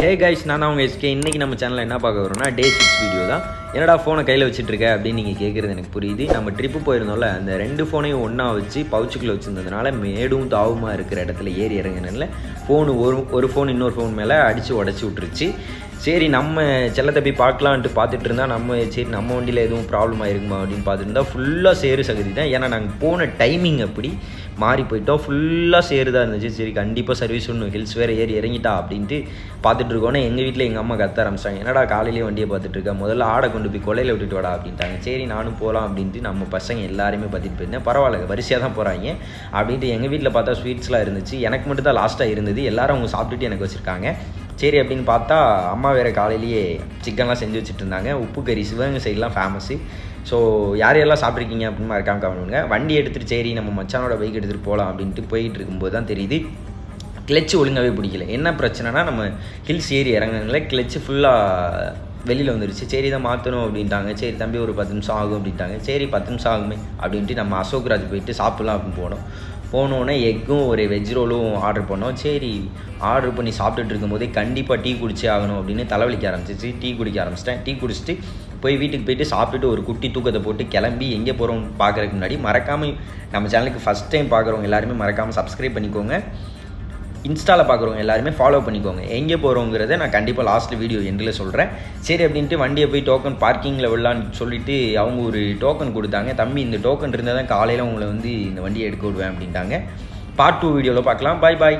Hey guys, நான் அவங்க SK. இன்றைக்கி நம்ம சேனலில் என்ன பார்க்க வரோம்னா டே 6 வீடியோ தான். என்னடா ஃபோனை கையில் வச்சுட்ருக்க அப்படின்னு நீங்கள் கேட்குறது எனக்கு புரியுது. நம்ம ட்ரிப்பு போயிருந்தோம்ல, அந்த 2 ஃபோனையும் ஒன்றா வச்சு பவுச்சுக்குள்ளே வச்சுருந்ததுனால மேடும் தாவுமாக இருக்கிற இடத்துல ஏறி இறங்கினால ஃபோனு ஒரு ஃபோன் இன்னொரு ஃபோன் மேலே அடித்து உடச்சி விட்டுருச்சு. சரி, நம்ம செல்லத்தை போய் பார்க்கலான்ட்டு பார்த்துட்டு இருந்தால் நம்ம வண்டியில் எதுவும் ப்ராப்ளம் ஆகிருக்குமா அப்படின்னு பார்த்துட்டு இருந்தால் ஃபுல்லாக சேரு சகதி தான். ஏன்னா நாங்கள் போன டைமிங் அப்படி மாறி போயிட்டோம். ஃபுல்லாக சேரு தான் இருந்துச்சு. சரி, கண்டிப்பாக சர்வீஸ் ஒன்று, ஹில்ஸ் வேறு ஏறி இறங்கிட்டா அப்படின்ட்டு பார்த்துட்டு இருக்கோன்னே எங்கள் வீட்டில் எங்கள் அம்மா கத்த ஆரம்பிச்சிட்டாங்க. என்னடா காலையிலேயே வண்டியை பார்த்துட்டு இருக்கா, முதல்ல ஆடை கொண்டு போய் கொலையில் விட்டுட்டு வாடா அப்படின்ட்டாங்க. சரி, நானும் போகலாம் அப்படின்ட்டு நம்ம பசங்க எல்லாருமே பார்த்துட்டு போயிருந்தேன். பரவாயில்ல, வரிசையாக தான் போகிறாங்க அப்படின்ட்டு எங்கள் வீட்டில் பார்த்தா ஸ்வீட்ஸ்லாம் இருந்துச்சு. எனக்கு மட்டும் தான் லாஸ்ட்டாக இருந்தது. எல்லோரும் அவங்க சாப்பிட்டுட்டு எனக்கு வச்சுருக்காங்க. சரி அப்படின்னு பார்த்தா அம்மா வேறு காலையிலேயே சிக்கன்லாம் செஞ்சு வச்சுட்டு இருந்தாங்க. உப்பு கறி சிவகங்கை சைட்லாம் ஃபேமஸ்ஸு. ஸோ யாரையெல்லாம் சாப்பிட்ருக்கீங்க அப்படின்னு மறக்காம கவனிங்க. வண்டி எடுத்துகிட்டு சரி நம்ம மச்சானோட பைக் எடுத்துகிட்டு போகலாம் அப்படின்ட்டு போயிட்டு இருக்கும்போது தான் தெரியுது கிளச்சு ஒழுங்காகவே பிடிக்கல. என்ன பிரச்சனைனா, நம்ம ஹில்ஸ் ஏறி இறங்குனால கிளச்சு ஃபுல்லாக வெளியில் வந்துருச்சு. சரி, இதை மாற்றணும் அப்படின்ட்டாங்க. சரி தம்பி, ஒரு 10 நிமிஷம் ஆகும் அப்படின்ட்டாங்க. சரி 10 நிமிஷம் ஆகுமே அப்படின்ட்டு நம்ம அசோக்ராஜ் போயிட்டு சாப்பிட்லாம் அப்படின்னு போனோடனே எக்கும் ஒரு வெஜ் ரோலும் ஆர்டர் பண்ணோம். சரி, ஆர்டர் பண்ணி சாப்பிட்டுட்டு இருக்கும்போதே கண்டிப்பாக டீ குடிச்சே ஆகணும் அப்படின்னு தலைவலிக்க ஆரம்பிச்சிச்சு. டீ குடிக்க ஆரம்பிச்சிட்டேன். டீ குடிச்சிட்டு வீட்டுக்கு போயிட்டு சாப்பிட்டுட்டு ஒரு குட்டி தூக்கத்தை போட்டு கிளம்பி எங்கே போகிறோம் பார்க்குறதுக்கு முன்னாடி மறக்காமல் நம்ம சேனலுக்கு ஃபஸ்ட் டைம் பார்க்குறவங்க எல்லாருமே மறக்காமல் சப்ஸ்கிரைப் பண்ணிக்கோங்க. இன்ஸ்டாவில் பார்க்குறவங்க எல்லாருமே ஃபாலோ பண்ணிக்கோங்க. எங்கே போகிறோங்கிறத நான் கண்டிப்பாக லாஸ்ட்டில் வீடியோ எண்டில் சொல்கிறேன். சரி அப்படின்ட்டு வண்டியை போய் டோக்கன் பார்க்கிங்கில் விடலான்னு சொல்லிவிட்டு அவங்க ஒரு டோக்கன் கொடுத்தாங்க. தம்பி, இந்த டோக்கன் இருந்தால் தான் காலையில் உங்களை வந்து இந்த வண்டியை எடுக்க விடுவேன் அப்படின்ட்டாங்க. பார்ட் 2 வீடியோவில் பார்க்கலாம். பாய் பாய்.